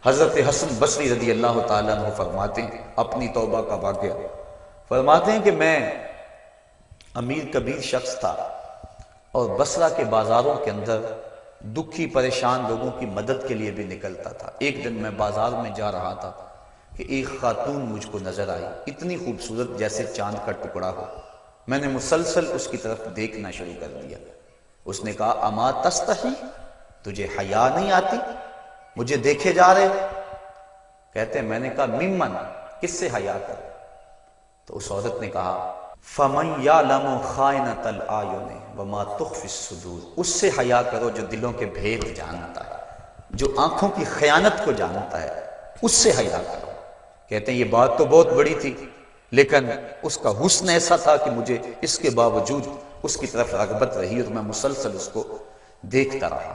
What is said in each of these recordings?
حضرت حسن بصری رضی اللہ تعالیٰ عنہ فرماتے ہیں اپنی توبہ کا واقعہ، فرماتے ہیں کہ میں امیر کبیر شخص تھا اور بصرہ کے بازاروں کے اندر دکھی پریشان لوگوں کی مدد کے لیے بھی نکلتا تھا۔ ایک دن میں بازار میں جا رہا تھا کہ ایک خاتون مجھ کو نظر آئی، اتنی خوبصورت جیسے چاند کا ٹکڑا ہو۔ میں نے مسلسل اس کی طرف دیکھنا شروع کر دیا۔ اس نے کہا اما تستحی، تجھے حیا نہیں آتی، مجھے دیکھے جا رہے؟ کہتے ہیں میں نے کہا ممن، کس سے حیا کر؟ تو اس عورت نے کہا فَمَنْ يَعْلَمُ خَائِنَةَ الْأَعْيُنِ وَمَا تُخْفِي الصُّدُورُ، اس سے حیا کرو جو دلوں کے بھید جانتا ہے، جو آنکھوں کی خیانت کو جانتا ہے، اس سے حیا کرو۔ کہتے ہیں یہ بات تو بہت بڑی تھی، لیکن اس کا حسن ایسا تھا کہ مجھے اس کے باوجود اس کی طرف رغبت رہی اور میں مسلسل اس کو دیکھتا رہا۔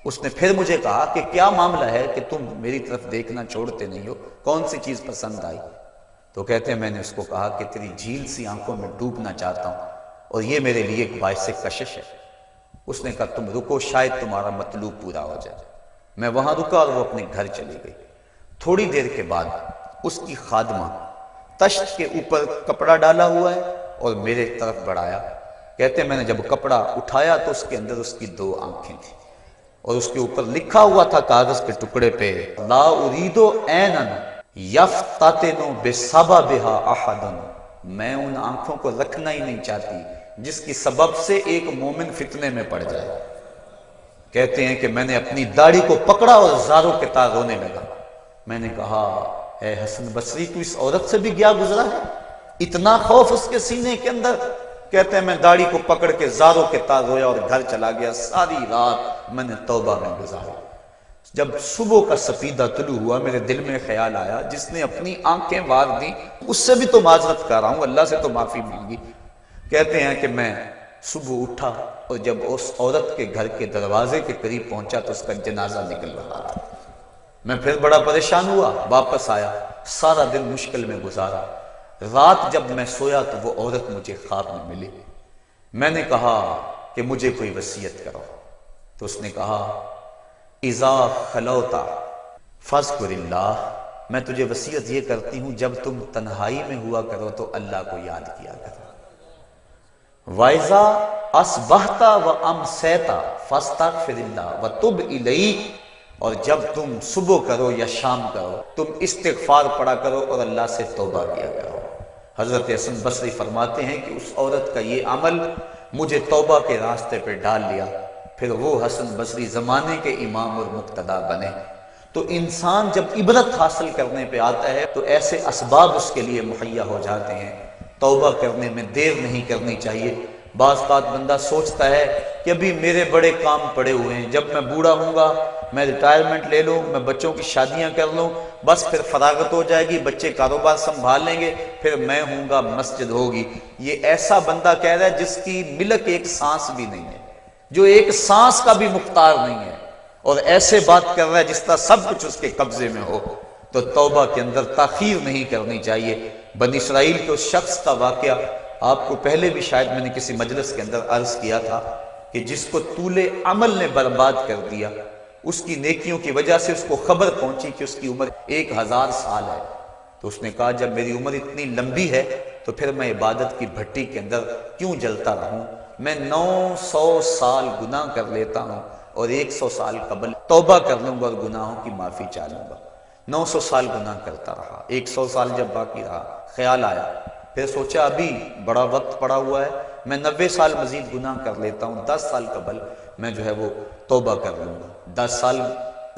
اس نے پھر مجھے کہا کہ کیا معاملہ ہے کہ تم میری طرف دیکھنا چھوڑتے نہیں ہو، کون سی چیز پسند آئی؟ تو کہتے ہیں میں نے اس کو کہا کہ تیری جھیل سی آنکھوں میں ڈوبنا چاہتا ہوں اور یہ میرے لیے ایک باعث کشش ہے۔ اس نے کہا تم رکو، شاید تمہارا مطلوب پورا ہو جائے۔ میں وہاں رکا اور وہ اپنے گھر چلی گئی۔ تھوڑی دیر کے بعد اس کی خادمہ تشت کے اوپر کپڑا ڈالا ہوا ہے اور میرے طرف بڑھایا۔ کہتے ہیں میں نے جب کپڑا اٹھایا تو اس کے اندر اس کی دو آنکھیں تھیں اور اس کے اوپر لکھا ہوا تھا کاغذ کے ٹکڑے پہ لا ارید عینن یفتتن بسببھا احد، میں ان آنکھوں کو رکھنا ہی نہیں چاہتی جس کی سبب سے ایک مومن فتنے میں پڑ جائے۔ کہتے ہیں کہ میں نے اپنی داڑھی کو پکڑا اور زاروں کے تار رونے لگا۔ میں نے کہا اے حسن بصری تو اس عورت سے بھی گیا گزرا ہے، اتنا خوف اس کے سینے کے اندر؟ کہتے ہیں میں داڑھی کو پکڑ کے زاروں کے تار رویا اور گھر چلا گیا۔ ساری رات میں نے توبہ میں گزاری۔ جب صبح کا سپیدہ طلوع ہوا میرے دل میں خیال آیا جس نے اپنی آنکھیں وار دی اس سے بھی تو معذرت کر رہا ہوں، اللہ سے تو معافی مانگی۔ کہتے ہیں کہ میں صبح اٹھا اور جب اس عورت کے گھر کے دروازے کے قریب پہنچا تو اس کا جنازہ نکل رہا تھا۔ میں پھر بڑا پریشان ہوا، واپس آیا، سارا دن مشکل میں گزارا۔ رات جب میں سویا تو وہ عورت مجھے خواب میں ملی۔ میں نے کہا کہ مجھے کوئی وصیت کرو، تو اس نے کہا اذا خلوتا فاذکر اللہ، میں تجھے وصیت یہ کرتی ہوں جب تم تنہائی میں ہوا کرو تو اللہ کو یاد کیا کرو۔ وَإِذَا أَصْبَحْتَ وَأَمْسَيْتَ فَاسْتَغْفِرِ اللَّهَ وَتُبْ إِلَيْهِ، اور جب تم صبح کرو یا شام کرو تم استغفار پڑھا کرو اور اللہ سے توبہ کیا کرو۔ حضرت حسن بصری فرماتے ہیں کہ اس عورت کا یہ عمل مجھے توبہ کے راستے پہ ڈال لیا، پھر وہ حسن بصری زمانے کے امام اور مقتدا بنے۔ تو انسان جب عبرت حاصل کرنے پہ آتا ہے تو ایسے اسباب اس کے لیے مہیا ہو جاتے ہیں، توبہ کرنے میں دیر نہیں کرنی چاہیے۔ بعض بات بندہ سوچتا ہے کہ ابھی میرے بڑے کام پڑے ہوئے ہیں، جب میں بوڑھا ہوں گا میں ریٹائرمنٹ لے لوں، میں بچوں کی شادیاں کر لوں، بس پھر فراغت ہو جائے گی، بچے کاروبار سنبھال لیں گے، پھر میں ہوں گا، مسجد ہوگی۔ یہ ایسا بندہ کہہ رہا ہے جس کی ملک ایک سانس بھی نہیں ہے، جو ایک سانس کا بھی مختار نہیں ہے، اور ایسے بات کر رہا ہے جس طرح سب کچھ اس کے قبضے میں ہو۔ تو توبہ کے اندر تاخیر نہیں کرنی چاہیے۔ بنی اسرائیل کے اس شخص کا واقعہ آپ کو پہلے بھی شاید میں نے کسی مجلس کے اندر عرض کیا تھا کہ جس کو طول عمل نے برباد کر دیا، اس کی نیکیوں کی وجہ سے اس کو خبر پہنچی کہ اس کی عمر 1000 سال ہے، تو اس نے کہا جب میری عمر اتنی لمبی ہے تو پھر میں عبادت کی بھٹی کے اندر کیوں جلتا رہوں؟ میں 900 سال گناہ کر لیتا ہوں اور 100 سال قبل توبہ کر لوں گا اور گناہوں کی معافی چاہوں گا۔ 900 سال گناہ کرتا رہا، 100 سال جب باقی رہا خیال آیا، پھر سوچا ابھی بڑا وقت پڑا ہوا ہے، میں 90 سال مزید گناہ کر لیتا ہوں، 10 سال قبل میں جو ہے وہ توبہ کر لوں گا۔ 10 سال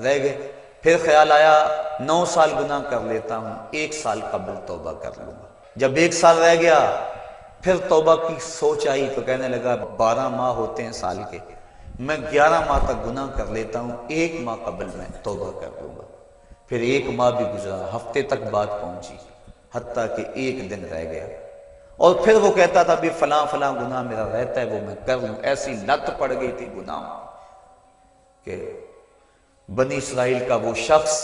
رہ گئے، پھر خیال آیا 9 سال گناہ کر لیتا ہوں، 1 سال قبل توبہ کر لوں گا۔ جب 1 سال رہ گیا پھر توبہ کی سوچ آئی تو کہنے لگا 12 ماہ ہوتے ہیں سال کے، میں 11 ماہ تک گناہ کر لیتا ہوں، 1 ماہ قبل میں توبہ کر لوں گا۔ پھر 1 ماہ بھی گزرا، ہفتے تک بات پہنچی، حتیٰ کہ 1 دن رہ گیا، اور پھر وہ کہتا تھا بھی فلاں فلاں گناہ میرا رہتا ہے وہ میں کر لوں۔ ایسی لت پڑ گئی تھی گناہ کہ بنی اسرائیل کا وہ شخص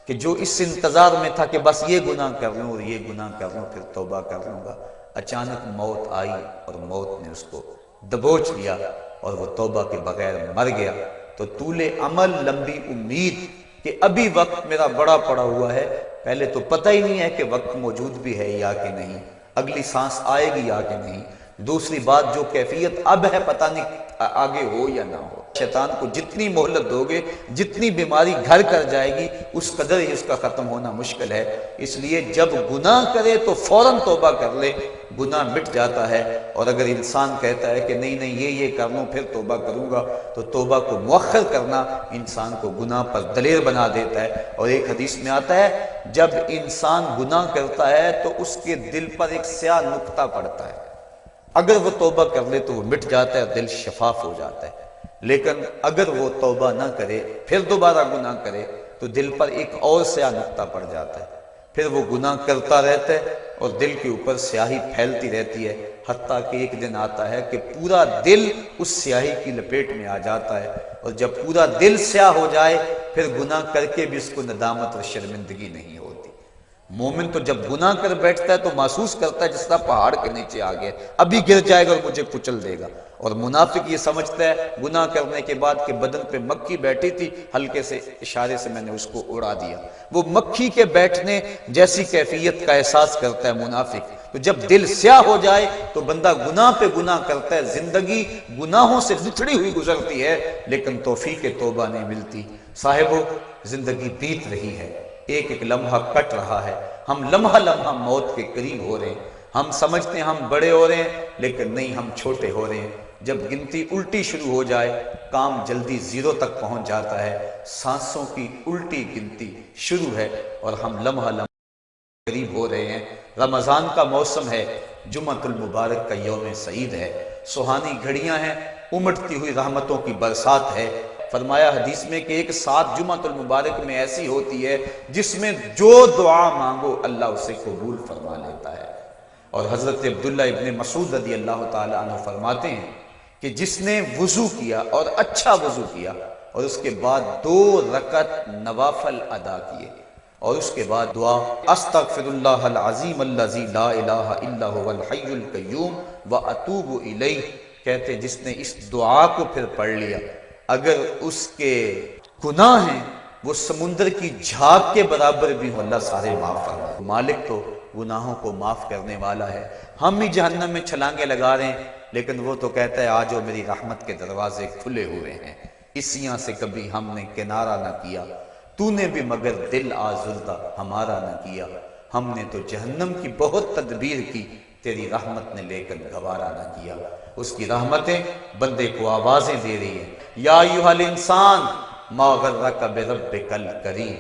کہ جو اس انتظار میں تھا کہ بس یہ گناہ کر لوں اور یہ گناہ کر لوں پھر توبہ کر لوں گا، اچانک موت آئی اور موت نے اس کو دبوچ لیا اور وہ توبہ کے بغیر مر گیا۔ تو طول عمل، لمبی امید کہ ابھی وقت میرا بڑا پڑا ہوا ہے، پہلے تو پتہ ہی نہیں ہے کہ وقت موجود بھی ہے یا کہ نہیں، اگلی سانس آئے گی یا کہ نہیں، دوسری بات جو کیفیت اب ہے پتہ نہیں آگے ہو یا نہ ہو۔ شیطان کو جتنی مہلت دو گے، جتنی بیماری گھر کر جائے گی، اس قدر ہی اس کا ختم ہونا مشکل ہے۔ اس لیے جب گناہ کرے تو فوراً توبہ کر لے، گناہ مٹ جاتا ہے۔ اور اگر انسان کہتا ہے کہ نہیں یہ کر لوں پھر توبہ کروں گا، تو توبہ کو مؤخر کرنا انسان کو گناہ پر دلیر بنا دیتا ہے۔ اور ایک حدیث میں آتا ہے جب انسان گناہ کرتا ہے تو اس کے دل پر ایک سیاہ نقطہ پڑتا ہے، اگر وہ توبہ کر لے تو وہ مٹ جاتا ہے، دل شفاف ہو جاتا ہے۔ لیکن اگر وہ توبہ نہ کرے پھر دوبارہ گناہ کرے تو دل پر ایک اور سیاہ نقطہ پڑ جاتا ہے، پھر وہ گناہ کرتا رہتا ہے اور دل کے اوپر سیاہی پھیلتی رہتی ہے، حتیٰ کہ ایک دن آتا ہے کہ پورا دل اس سیاہی کی لپیٹ میں آ جاتا ہے۔ اور جب پورا دل سیاہ ہو جائے پھر گناہ کر کے بھی اس کو ندامت اور شرمندگی نہیں ہوتی۔ مومن تو جب گناہ کر بیٹھتا ہے تو محسوس کرتا ہے جس طرح پہاڑ کے نیچے آ گیا، ابھی گر جائے گا اور مجھے کچل دے گا۔ اور منافق یہ سمجھتا ہے گناہ کرنے کے بعد کہ بدن پہ مکھی بیٹھی تھی، ہلکے سے اشارے سے میں نے اس کو اڑا دیا، وہ مکھی کے بیٹھنے جیسی کیفیت کا احساس کرتا ہے منافق۔ تو جب دل سیاہ ہو جائے تو بندہ گناہ پہ گناہ کرتا ہے، زندگی گناہوں سے لتڑی ہوئی گزرتی ہے لیکن توفیق توبہ نہیں ملتی۔ صاحبو، زندگی بیت رہی ہے، ایک ایک لمحہ کٹ رہا ہے، ہم لمحہ لمحہ موت کے قریب ہو رہے ہیں۔ ہم سمجھتے ہیں ہم بڑے ہو رہے ہیں لیکن نہیں، ہم چھوٹے ہو رہے ہیں۔ جب گنتی الٹی شروع ہو جائے کام جلدی زیرو تک پہنچ جاتا ہے، سانسوں کی الٹی گنتی شروع ہے اور ہم لمحہ لمحہ قریب ہو رہے ہیں۔ رمضان کا موسم ہے، جمعۃ المبارک کا یوم سعید ہے، سہانی گھڑیاں ہیں، امٹتی ہوئی رحمتوں کی برسات ہے۔ فرمایا حدیث میں کہ ایک ساتھ جمعۃ المبارک میں ایسی ہوتی ہے جس میں جو دعا مانگو اللہ اسے قبول فرما لیتا ہے۔ اور حضرت عبداللہ ابن مسعود رضی اللہ تعالی عنہ فرماتے ہیں کہ جس نے وضو کیا اور اچھا وضو کیا اور اس کے بعد 2 رکعت نوافل ادا کیے اور اس کے بعد دعا استغفر اللہ العظیم الذی لا الہ الا هو الحی القیوم واتوب الیہ، کہتے جس نے اس دعا کو پھر پڑھ لیا، اگر اس کے گناہ ہیں وہ سمندر کی جھاگ کے برابر بھی ہو، اللہ سارے معاف فرما۔ مالک تو گناہوں کو معاف کرنے والا ہے، ہم ہی جہنم میں چھلانگیں لگا رہے ہیں لیکن وہ تو کہتا ہے آجو میری رحمت کے دروازے کھلے ہوئے ہیں، اسیاں سے کبھی ہم نے کنارہ نہ کیا، تو نے بھی مگر دل آزردہ ہمارا نہ کیا، ہم نے تو جہنم کی بہت تدبیر کی، تیری رحمت نے لے کر گوارا نہ کیا۔ اس کی رحمتیں بندے کو آوازیں دے رہی ہیں، یا ایھا الانسان ما غرک بربک الکریم،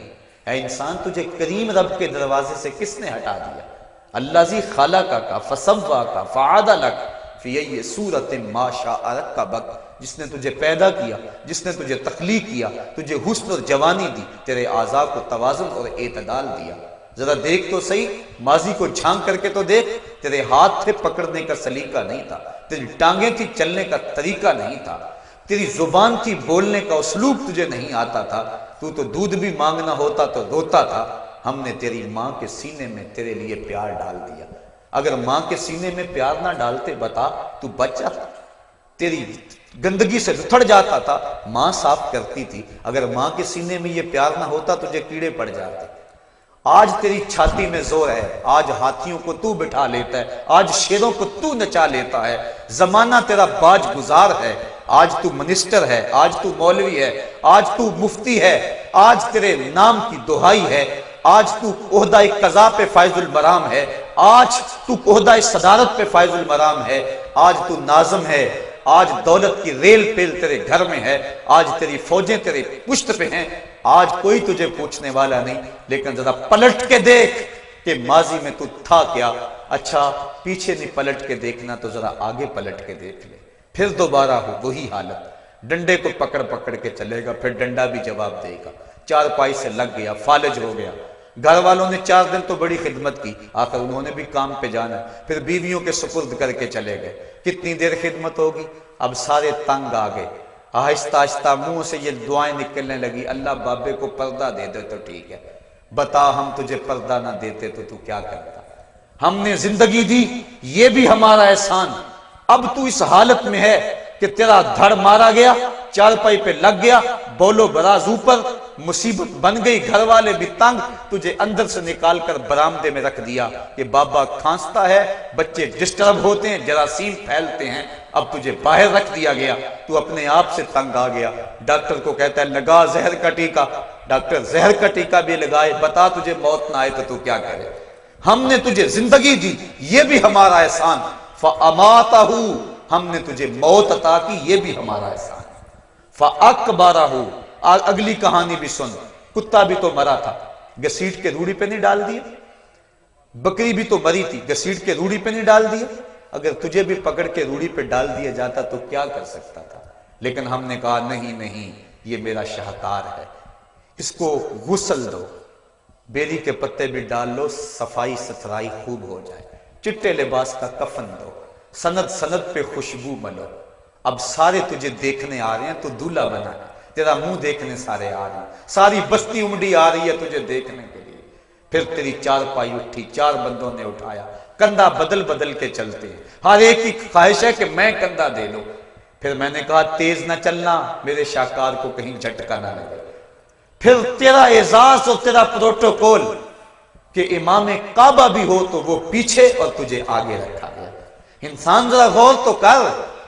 اے انسان تجھے کریم رب کے دروازے سے کس نے ہٹا دیا؟ الذی خلقک فسواک فعدلک فی ای صورت ما شاء رکبک، جس نے تجھے پیدا کیا، جس نے تجھے تخلیق کیا، تجھے حسن اور جوانی دی، تیرے اعضاء کو توازن اور اعتدال دیا۔ ذرا دیکھ تو صحیح، ماضی کو جھانک کر کے تو دیکھ، تیرے ہاتھ تھے پکڑنے کا سلیقہ نہیں تھا، تیری ٹانگیں تھی چلنے کا طریقہ نہیں تھا، تیری زبان تھی بولنے کا اسلوب تجھے نہیں آتا تھا، تو دودھ بھی مانگنا ہوتا تو روتا تھا، ہم نے تیری ماں کے سینے میں تیرے لیے پیار ڈال دیا۔ اگر ماں کے سینے میں پیار نہ ڈالتے بتا تو بچہ تیری گندگی سے لتھڑ جاتا تھا، ماں صاف کرتی تھی، اگر ماں کے سینے میں یہ پیار نہ ہوتا تجھے کیڑے پڑ جاتے۔ آج تیری چھاتی میں زور ہے، آج ہاتھیوں کو تو بٹھا لیتا ہے، آج شیروں کو تو نچا لیتا ہے، زمانہ تیرا باج گزار ہے، آج تو منسٹر ہے، آج تو مولوی ہے، آج تو مفتی ہے، آج تیرے نام کی دہائی ہے، آج تو عہدہ قضا پہ فائز المرام ہے، آج تو عہدہ صدارت پہ فائز المرام ہے، آج تو ناظم ہے، آج دولت کی ریل پیل تیرے گھر میں ہے، آج تیری فوجیں تیرے پشت پہ ہیں، آج کوئی تجھے پوچھنے والا نہیں، لیکن ذرا پلٹ کے دیکھ کہ ماضی میں تو تھا کیا۔ اچھا پیچھے نہیں پلٹ کے دیکھنا تو ذرا آگے پلٹ کے دیکھ لے، پھر دوبارہ ہو وہی حالت، ڈنڈے کو پکڑ پکڑ کے چلے گا، پھر ڈنڈا بھی جواب دے گا، چارپائی سے لگ گیا، فالج ہو گیا، گھر والوں نے 4 دن تو بڑی خدمت کی، آخر انہوں نے بھی کام پہ جانا، پھر بیویوں کے سپرد کر کے چلے گئے، کتنی دیر خدمت ہوگی، اب سارے تنگ آ گئے، آہستہ آہستہ منہ سے یہ دعائیں نکلنے لگی، اللہ بابے کو پردہ دے دے تو ٹھیک ہے، بتا ہم تجھے پردہ نہ دیتے تو کیا کرتا، ہم نے زندگی دی یہ بھی ہمارا احسان، اب تو اس حالت میں ہے کہ تیرا دھڑ مارا گیا، چارپائی پہ لگ گیا، بولو براز اوپر، مصیبت بن گئی، گھر والے بھی تنگ، تجھے اندر سے نکال کر برآمدے میں رکھ دیا کہ بابا کھانستا ہے، بچے ڈسٹرب ہوتے ہیں، جراثیم پھیلتے ہیں، اب تجھے باہر رکھ دیا گیا، تو اپنے آپ سے تنگ آ گیا۔ ڈاکٹر کو کہتا ہے لگا زہر کا ٹیکہ، ڈاکٹر زہر کا ٹیکہ بھی لگائے، بتا تجھے موت نہ آئے تو کیا کرے؟ ہم نے تجھے زندگی دی، یہ بھی ہمارا احسان، فَأَمَاتَهُ، ہم نے تجھے موت عطا کی، یہ بھی ہمارا احسان، فَأَكْبَرَهُ، اگلی کہانی بھی سن، کتا بھی تو مرا تھا، گھسیٹ کے روڑی پہ نہیں ڈال دیا؟ بکری بھی تو مری تھی، گھسیٹ کے روڑی پہ نہیں ڈال دیا؟ اگر تجھے بھی پکڑ کے روڑی پہ ڈال دیا جاتا تو کیا کر سکتا تھا؟ لیکن ہم نے کہا نہیں نہیں، یہ میرا شاہکار ہے، اس کو غسل دو، بیری کے پتے بھی ڈال لو، صفائی ستھرائی خوب ہو جائے، چٹے لباس کا کفن دو، سند سند پہ خوشبو ملو، اب سارے تجھے دیکھنے آ رہے ہیں تو دولہا بنا ہے، تیرا منہ دیکھنے سارے آ رہے ہیں، ساری بستی امڈی آ رہی ہے تجھے دیکھنے کے لیے۔ پھر تیری چار پائی اٹھی، چار بندوں نے اٹھایا، کندھا بدل بدل کے چلتے ہیں، ہر ایک کی خواہش ہے کہ میں کندھا دے لوں۔ پھر میں نے کہا تیز نہ چلنا، میرے شاہکار کو کہیں جھٹکا نہ لگے۔ پھر تیرا اعزاز اور تیرا پروٹوکول کہ امام کعبہ بھی ہو تو وہ پیچھے اور تجھے آگے رکھا گیا۔ انسان ذرا غور تو کر،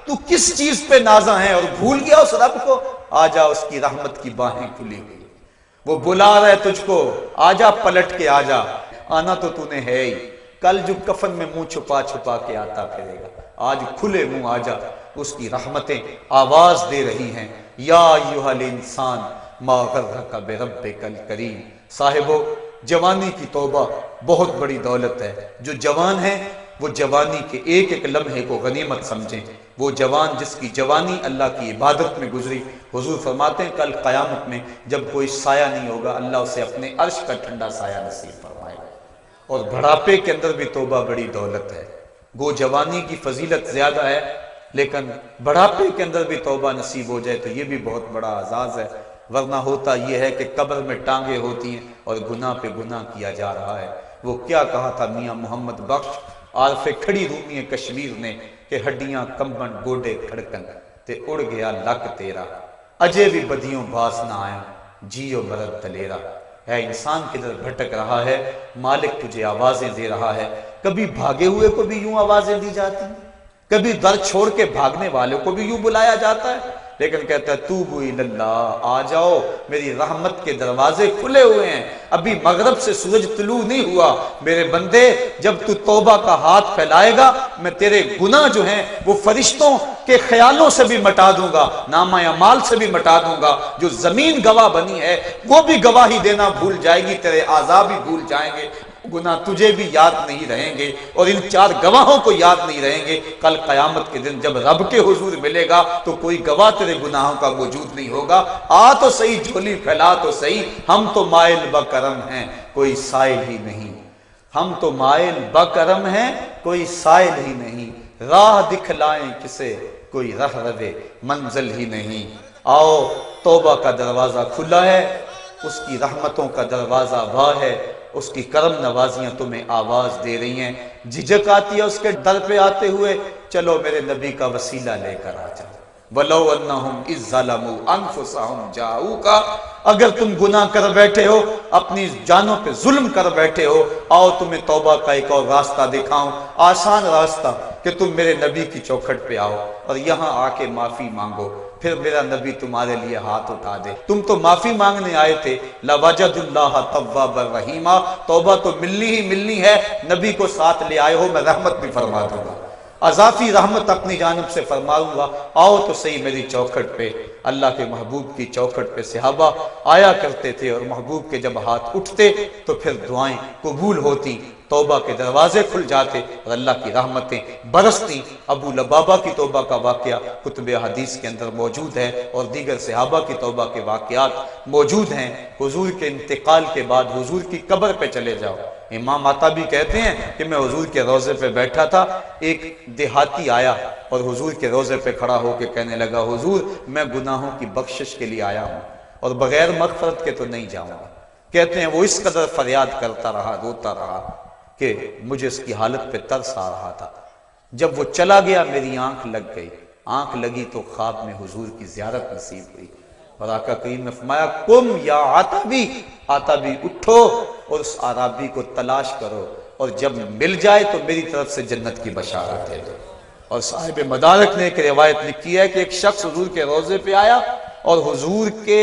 تو کس چیز پہ نازا ہے اور بھول گیا اس رب کو؟ آجا، اس کی رحمت کی باہیں کھلی ہوئی، وہ بلا رہا ہے تجھ کو، آجا پلٹ کے آجا، آنا تو تو نے ہے ہی، کل جو کفن میں منہ چھپا چھپا کے آتا پھرے گا، آج کھلے منہ آجا، اس کی رحمتیں آواز دے رہی ہیں، یا ایھا الانسان ما غرک بربک الکریم۔ صاحبو، جوانی کی توبہ بہت بڑی دولت ہے، جو جوان ہیں وہ جوانی کے ایک ایک لمحے کو غنیمت سمجھیں۔ وہ جوان جس کی جوانی اللہ کی عبادت میں گزری، حضور فرماتے ہیں کل قیامت میں جب کوئی سایہ نہیں ہوگا، اللہ اسے اپنے عرش کا ٹھنڈا سایہ نصیب فرمائے گا۔ اور بڑھاپے کے اندر بھی توبہ بڑی دولت ہے، گو جوانی کی فضیلت زیادہ ہے لیکن بڑھاپے کے اندر بھی توبہ نصیب ہو جائے تو یہ بھی بہت بڑا اعزاز ہے، ورنہ ہوتا یہ ہے کہ قبر میں ٹانگیں ہوتی ہیں اور گناہ پہ گناہ کیا جا رہا ہے۔ وہ کیا کہا تھا میاں محمد بخش عارف کھڑی رومی کشمیر نے کہ ہڈیاں کمبن گوڈے کھڑکن تے اڑ گیا لک تیرا، اجے بھی بدیوں باز نہ آیا، جیو مرد دلیرا۔ ہے انسان کدھر بھٹک رہا ہے، مالک تجھے آوازیں دے رہا ہے۔ کبھی بھاگے ہوئے کو بھی یوں آوازیں دی جاتی ہیں، کبھی در چھوڑ کے بھاگنے والوں کو بھی یوں بلایا جاتا ہے، لیکن کہتا ہے توبو اللہ، آ جاؤ، میری رحمت کے دروازے کھلے ہوئے ہیں، ابھی مغرب سے سورج طلوع نہیں ہوا، میرے بندے جب تو توبہ کا ہاتھ پھیلائے گا میں تیرے گناہ جو ہیں وہ فرشتوں کے خیالوں سے بھی مٹا دوں گا، نامہ اعمال سے بھی مٹا دوں گا، جو زمین گواہ بنی ہے وہ بھی گواہی دینا بھول جائے گی، تیرے اعضاء بھی بھول جائیں گے، گناہ تجھے بھی یاد نہیں رہیں گے اور ان چار گواہوں کو یاد نہیں رہیں گے۔ کل قیامت کے دن جب رب کے حضور ملے گا تو کوئی گواہ تیرے گناہوں کا موجود نہیں ہوگا۔ آ تو صحیح، جھولی پھیلا تو صحیح، ہم تو مائل بکرم ہیں کوئی سائل ہی نہیں، ہم تو مائل بکرم ہیں کوئی سائل ہی نہیں، راہ دکھلائیں کسے کوئی رہ روے منزل ہی نہیں۔ آؤ، توبہ کا دروازہ کھلا ہے، اس کی رحمتوں کا دروازہ واہ ہے، اس کی کرم نوازیاں تمہیں آواز دے رہی ہیں، جھجک آتی ہے اس کے در پہ آتے ہوئے، چلو میرے نبی کا وسیلہ لے کر آ جاؤ۔ وَلَوْ أَنَّهُمْ إِذْ ظَلَمُوا أَنفُسَهُمْ جَاءُوكَ، اگر تم گناہ کر بیٹھے ہو، اپنی جانوں پہ ظلم کر بیٹھے ہو، آؤ تمہیں توبہ کا ایک اور راستہ دکھاؤں، آسان راستہ، کہ تم میرے نبی کی چوکھٹ پہ آؤ اور یہاں آ کے معافی مانگو، پھر میرا نبی تمہارے لیے ہاتھ اٹھا دے۔ تم تو معافی مانگنے آئے تھے، لَوَجَدُ اللَّهَ تَوَّابًا رَحِيمًا، توبہ تو ملنی ہی ملنی ہے، نبی کو ساتھ لے آئے ہو، میں رحمت بھی فرما دوں گا، اضافی رحمت اپنی جانب سے فرماؤں گا، آؤ تو صحیح میری چوکھٹ پہ۔ اللہ کے محبوب کی چوکھٹ پہ صحابہ آیا کرتے تھے اور محبوب کے جب ہاتھ اٹھتے تو پھر دعائیں قبول ہوتی، توبہ کے دروازے کھل جاتے اور اللہ کی رحمتیں برستی۔ ابو لبابہ کی توبہ کا واقعہ کتب حدیث کے اندر موجود ہے اور دیگر صحابہ کی توبہ کے واقعات موجود ہیں۔ حضور کے انتقال کے بعد حضور کی قبر پہ چلے جاؤ، امام عطابی کہتے ہیں کہ میں حضور کے روضے پہ بیٹھا تھا، ایک دیہاتی آیا اور حضور کے روضے پہ کھڑا ہو کے کہنے لگا حضور میں گناہوں کی بخشش کے لیے آیا ہوں اور بغیر مغفرت کے تو نہیں جاؤں گا۔ کہتے ہیں وہ اس قدر فریاد کرتا رہا، روتا رہا کہ مجھے اس کی حالت پہ ترس آ رہا تھا۔ جب وہ چلا گیا میری آنکھ لگ گئی، آنکھ لگی تو خواب میں حضور کی زیارت نصیب ہوئی اور آقا کریم نے فرمایا قم یا عتبی، عتبی اٹھو اور اس عرابی کو تلاش کرو، اور جب مل جائے تو میری طرف سے جنت کی بشارت دے دو۔ اور صاحب مدارک نے ایک روایت لکھی ہے کہ ایک شخص حضور کے روضے پہ آیا اور حضور کے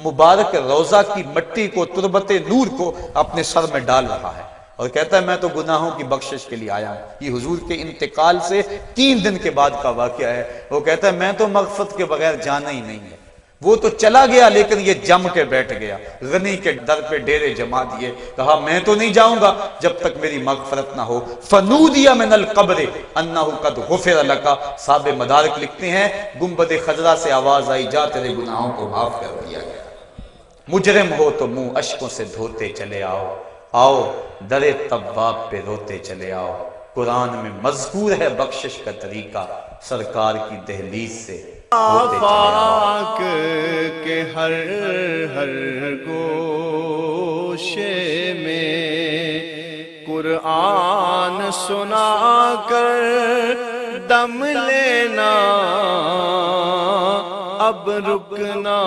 مبارک روضہ کی مٹی کو، تربت نور کو اپنے سر میں ڈال رہا ہے اور کہتا ہے میں تو گناہوں کی بخشش کے لیے آیا ہوں۔ یہ حضور کے انتقال سے 3 دن کے بعد کا واقعہ ہے۔ وہ کہتا ہے میں تو مغفرت کے بغیر جانا ہی نہیں ہے۔ وہ تو چلا گیا لیکن یہ جم کے بیٹھ گیا، غنی کے در پہ ڈیرے جما دیے، کہا میں تو نہیں جاؤں گا جب تک میری مغفرت نہ ہو۔ فنودی من القبر انہ قد غفر لک، صاحب مدارک لکھتے ہیں گنبد خضرا سے آواز آئی جا تیرے گناہوں کو معاف کر دیا گیا، مجرم ہو تو منہ اشکوں سے دھوتے چلے آؤ، آؤ در تواب پہ روتے چلے آؤ۔ قرآن میں مذکور ہے بخشش کا طریقہ، سرکار کی دہلیز سے ہوتے چلے آؤ۔ آفاق کے ہر ہر گوشے میں قرآن سنا کر دم لینا اب رکنا